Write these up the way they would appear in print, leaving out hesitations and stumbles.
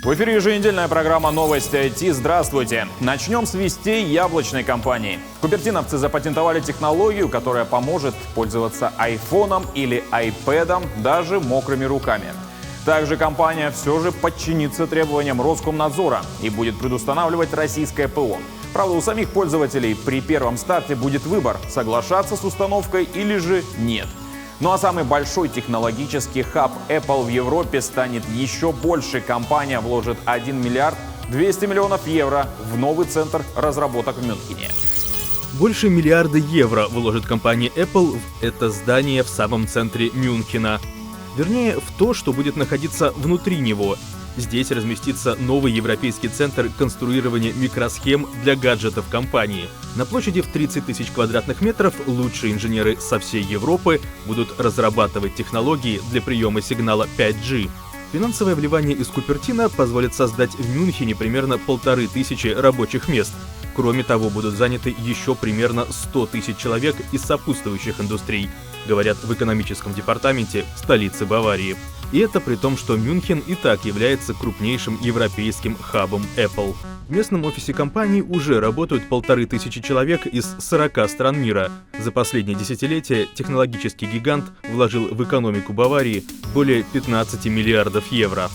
В эфире еженедельная программа «Новости IT». Здравствуйте! Начнем с вестей яблочной компании. Купертиновцы запатентовали технологию, которая поможет пользоваться айфоном или айпэдом даже мокрыми руками. Также компания все же подчинится требованиям Роскомнадзора и будет предустанавливать российское ПО. Правда, у самих пользователей при первом старте будет выбор – соглашаться с установкой или же нет. Ну а самый большой технологический хаб Apple в Европе станет еще больше. Компания вложит 1 миллиард 200 миллионов евро в новый центр разработок в Мюнхене. Больше миллиарда евро вложит компания Apple в это здание в самом центре Мюнхена. Вернее, в то, что будет находиться внутри него. Здесь разместится новый европейский центр конструирования микросхем для гаджетов компании. На площади в 30 тысяч квадратных метров лучшие инженеры со всей Европы будут разрабатывать технологии для приема сигнала 5G. Финансовое вливание из Купертино позволит создать в Мюнхене примерно 1500 рабочих мест. Кроме того, будут заняты еще примерно 100 тысяч человек из сопутствующих индустрий, говорят в экономическом департаменте столицы Баварии. И это при том, что Мюнхен и так является крупнейшим европейским хабом Apple. В местном офисе компании уже работают 1500 человек из 40 стран мира. За последнее десятилетие технологический гигант вложил в экономику Баварии более 15 миллиардов евро.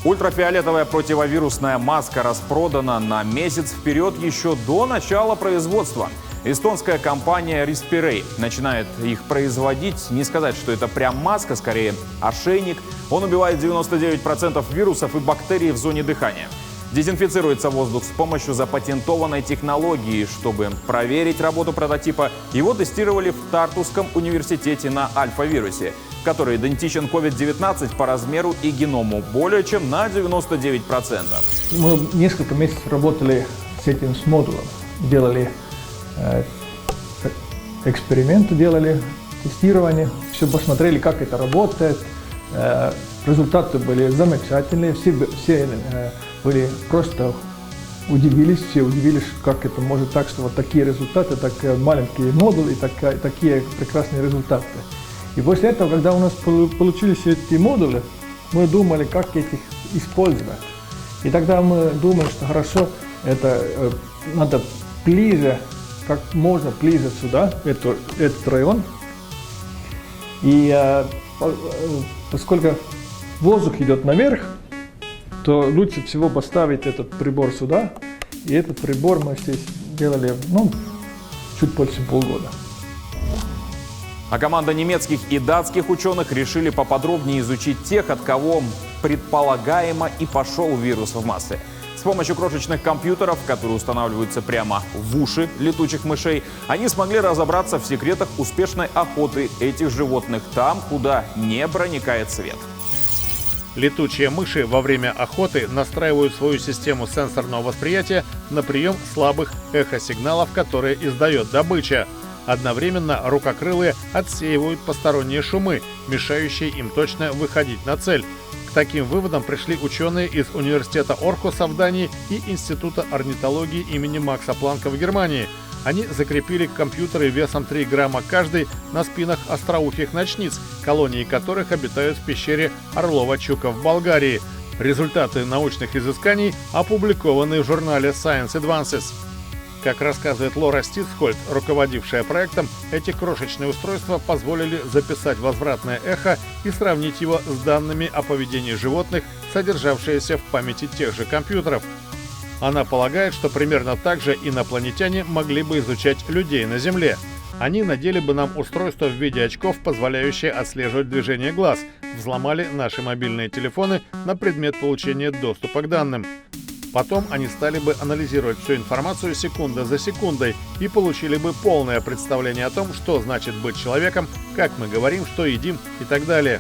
Ультрафиолетовая противовирусная маска распродана на месяц вперед еще до начала производства. Эстонская компания Respiray начинает их производить. Не сказать, что это прям маска, скорее ошейник. Он убивает 99% вирусов и бактерий в зоне дыхания. Дезинфицируется воздух с помощью запатентованной технологии. Чтобы проверить работу прототипа, его тестировали в Тартусском университете на альфа-вирусе, который идентичен COVID-19 по размеру и геному более чем на 99%. Мы несколько месяцев работали с этим модулем, делали эксперименты, делали тестирование, все посмотрели, как это работает. Результаты были замечательные, все были просто удивились, как это может так, что вот такие результаты, такие маленькие модули, такие прекрасные результаты. И после этого, когда у нас получились эти модули, мы думали, как их использовать. И тогда мы думали, что хорошо, это надо ближе, как можно ближе сюда, этот район. И поскольку воздух идет наверх, то лучше всего поставить этот прибор сюда. И этот прибор мы здесь делали чуть больше полгода. А команда немецких и датских ученых решили поподробнее изучить тех, от кого предполагаемо и пошел вирус в массы. С помощью крошечных компьютеров, которые устанавливаются прямо в уши летучих мышей, они смогли разобраться в секретах успешной охоты этих животных там, куда не проникает свет. Летучие мыши во время охоты настраивают свою систему сенсорного восприятия на прием слабых эхосигналов, которые издает добыча. Одновременно рукокрылые отсеивают посторонние шумы, мешающие им точно выходить на цель. К таким выводам пришли ученые из университета Орхуса в Дании и Института орнитологии имени Макса Планка в Германии. Они закрепили компьютеры весом 3 грамма каждый на спинах остроухих ночниц, колонии которых обитают в пещере Орлова-Чука в Болгарии. Результаты научных изысканий опубликованы в журнале Science Advances. Как рассказывает Лора Стицхольд, руководившая проектом, эти крошечные устройства позволили записать возвратное эхо и сравнить его с данными о поведении животных, содержавшиеся в памяти тех же компьютеров. Она полагает, что примерно так же инопланетяне могли бы изучать людей на Земле. Они надели бы нам устройство в виде очков, позволяющее отслеживать движение глаз, взломали наши мобильные телефоны на предмет получения доступа к данным. Потом они стали бы анализировать всю информацию секунда за секундой и получили бы полное представление о том, что значит быть человеком, как мы говорим, что едим и так далее.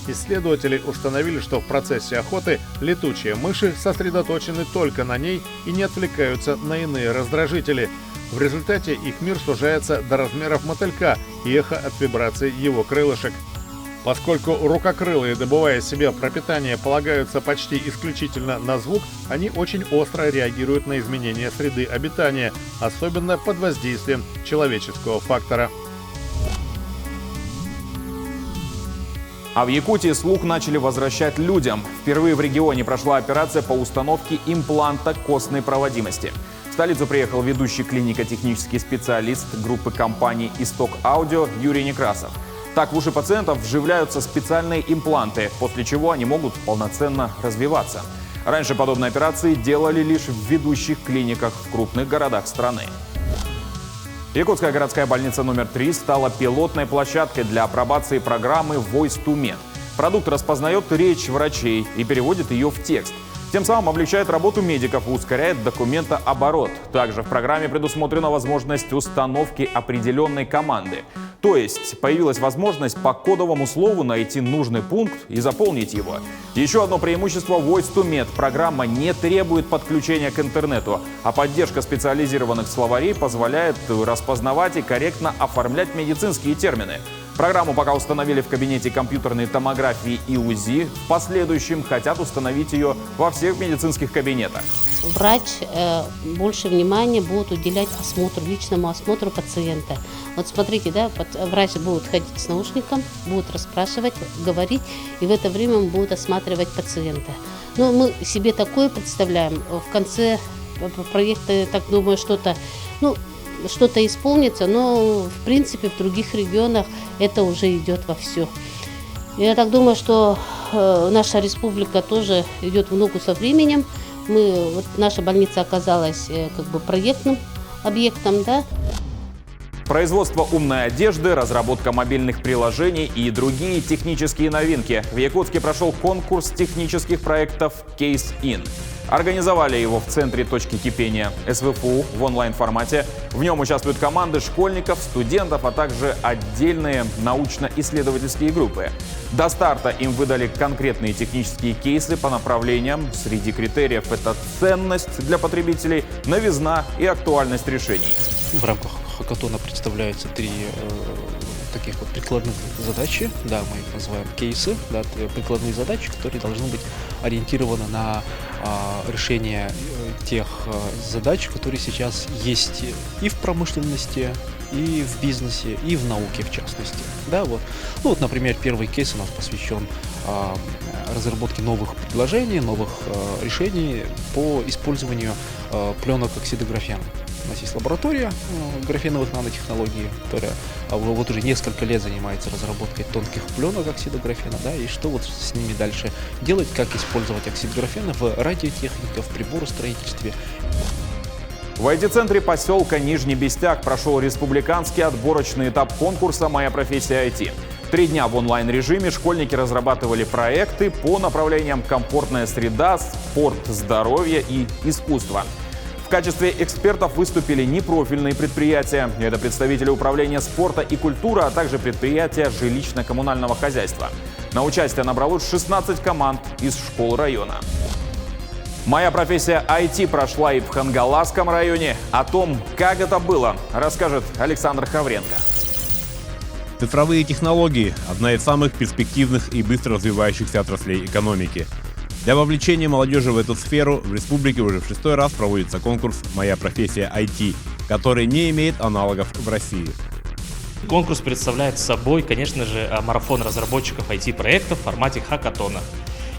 Исследователи установили, что в процессе охоты летучие мыши сосредоточены только на ней и не отвлекаются на иные раздражители. В результате их мир сужается до размеров мотылька и эхо от вибраций его крылышек. Поскольку рукокрылые, добывая себе пропитание, полагаются почти исключительно на звук, они очень остро реагируют на изменения среды обитания, особенно под воздействием человеческого фактора. А в Якутии слух начали возвращать людям. Впервые в регионе прошла операция по установке импланта костной проводимости. В столицу приехал ведущий клинико-технический специалист группы компаний «Исток Аудио» Юрий Некрасов. Так в уши пациентов вживляются специальные импланты, после чего они могут полноценно развиваться. Раньше подобные операции делали лишь в ведущих клиниках в крупных городах страны. Якутская городская больница номер 3 стала пилотной площадкой для апробации программы Voice to Med. Продукт распознает речь врачей и переводит ее в текст. Тем самым облегчает работу медиков и ускоряет документооборот. Также в программе предусмотрена возможность установки определенной команды. То есть появилась возможность по кодовому слову найти нужный пункт и заполнить его. Еще одно преимущество Voice to Med. Программа не требует подключения к интернету, а поддержка специализированных словарей позволяет распознавать и корректно оформлять медицинские термины. Программу пока установили в кабинете компьютерной томографии и УЗИ. В последующем хотят установить ее во всех медицинских кабинетах. Врач больше внимания будет уделять личному осмотру пациента. Вот смотрите, да, врач будет ходить с наушником, будет расспрашивать, говорить, и в это время он будет осматривать пациента. Но мы себе такое представляем. В конце проекта, я так думаю, что-то исполнится, но в принципе в других регионах это уже идет вовсю. Я так думаю, что наша республика тоже идет в ногу со временем. Наша больница оказалась проектным объектом, да. Производство умной одежды, разработка мобильных приложений и другие технические новинки. В Якутске прошел конкурс технических проектов Case In. Организовали его в центре точки кипения СВФУ в онлайн-формате. В нем участвуют команды школьников, студентов, а также отдельные научно-исследовательские группы. До старта им выдали конкретные технические кейсы по направлениям. Среди критериев это ценность для потребителей, новизна и актуальность решений. В рамках хакатона представляются 3 таких вот прикладных задачи, да, мы их называем кейсы, да, прикладные задачи, которые должны быть ориентированы на решение тех задач, которые сейчас есть и в промышленности, и в бизнесе, и в науке в частности. Да, вот. Ну, вот, например, первый кейс у нас посвящен разработке новых предложений, новых решений по использованию пленок оксидографена. У нас есть лаборатория графеновых нанотехнологий, которая вот уже несколько лет занимается разработкой тонких пленок оксидографена, да, и что вот с ними дальше делать, как использовать оксидографен в радиотехнике, в приборостроительстве. В IT-центре поселка Нижний Бестяк прошел республиканский отборочный этап конкурса «Моя профессия IT». 3 дня в онлайн-режиме школьники разрабатывали проекты по направлениям комфортная среда, спорт, здоровье и искусство. В качестве экспертов выступили непрофильные предприятия. Это представители управления спорта и культуры, а также предприятия жилищно-коммунального хозяйства. На участие набралось 16 команд из школ района. «Моя профессия IT» прошла и в Хангаласском районе. О том, как это было, расскажет Александр Хавренко. Цифровые технологии – одна из самых перспективных и быстро развивающихся отраслей экономики. Для вовлечения молодежи в эту сферу в республике уже в 6-й раз проводится конкурс «Моя профессия IT», который не имеет аналогов в России. Конкурс представляет собой, конечно же, марафон разработчиков IT-проектов в формате хакатона.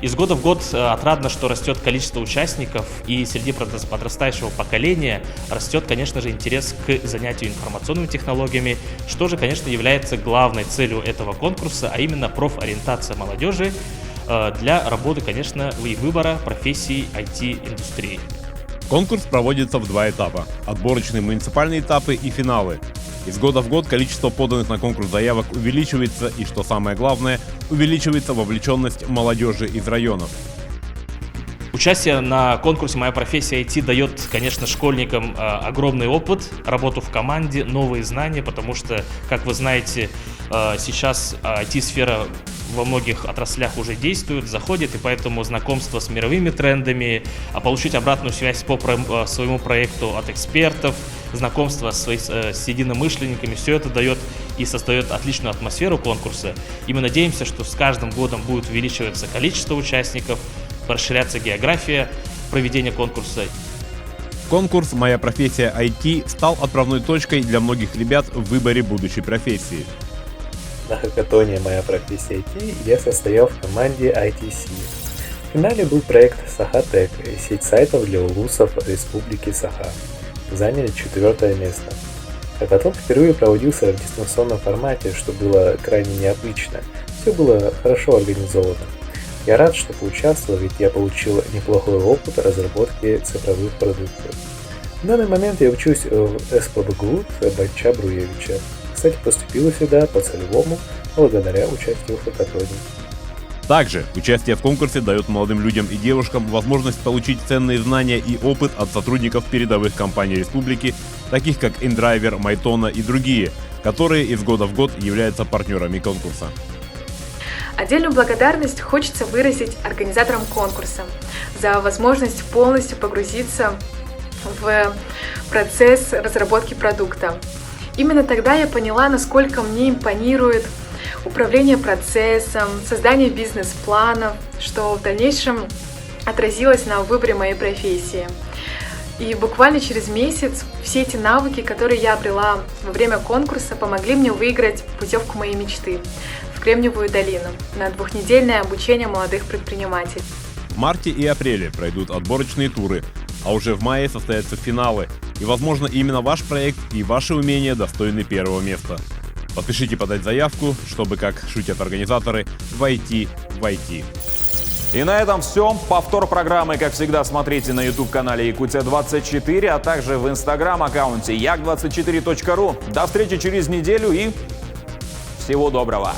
Из года в год отрадно, что растет количество участников, и среди подрастающего поколения растет, конечно же, интерес к занятию информационными технологиями, что же, конечно, является главной целью этого конкурса, а именно профориентация молодежи для работы, конечно, и выбора профессий IT-индустрии. Конкурс проводится в 2 этапа – отборочные муниципальные этапы и финалы. Из года в год количество поданных на конкурс заявок увеличивается и, что самое главное, увеличивается вовлеченность молодежи из районов. Участие на конкурсе «Моя профессия IT» дает, конечно, школьникам огромный опыт, работу в команде, новые знания, потому что, как вы знаете, сейчас IT-сфера во многих отраслях уже действует, заходит, и поэтому знакомство с мировыми трендами, получить обратную связь по своему проекту от экспертов, знакомство с единомышленниками, все это дает и создает отличную атмосферу конкурса. И мы надеемся, что с каждым годом будет увеличиваться количество участников, расширяться география проведения конкурса. Конкурс «Моя профессия IT» стал отправной точкой для многих ребят в выборе будущей профессии. На хакатоне «Моя профессия IT» я состоял в команде ITC. В финале был проект Саха-Тек, сеть сайтов для улусов Республики Саха. Заняли 4-е место. Хакатон впервые проводился в дистанционном формате, что было крайне необычно. Все было хорошо организовано. Я рад, что поучаствовал, ведь я получил неплохой опыт разработки цифровых продуктов. В данный момент я учусь в СПбГУ Банча Бруевича. Кстати, поступила сюда по целевому, благодаря участию в хакатоне. Также участие в конкурсе дает молодым людям и девушкам возможность получить ценные знания и опыт от сотрудников передовых компаний республики, таких как InDriver, Майтона и другие, которые из года в год являются партнерами конкурса. Отдельную благодарность хочется выразить организаторам конкурса за возможность полностью погрузиться в процесс разработки продукта. Именно тогда я поняла, насколько мне импонирует управление процессом, создание бизнес-планов, что в дальнейшем отразилось на выборе моей профессии. И буквально через месяц все эти навыки, которые я обрела во время конкурса, помогли мне выиграть путевку моей мечты в Кремниевую долину на 2-недельное обучение молодых предпринимателей. В марте и апреле пройдут отборочные туры, а уже в мае состоятся финалы. И, возможно, именно ваш проект и ваши умения достойны первого места. Подпишите подать заявку, чтобы, как шутят организаторы, войти в IT. И на этом все. Повтор программы, как всегда, смотрите на YouTube-канале Якутия24, а также в Instagram-аккаунте yak24.ru. До встречи через неделю и всего доброго!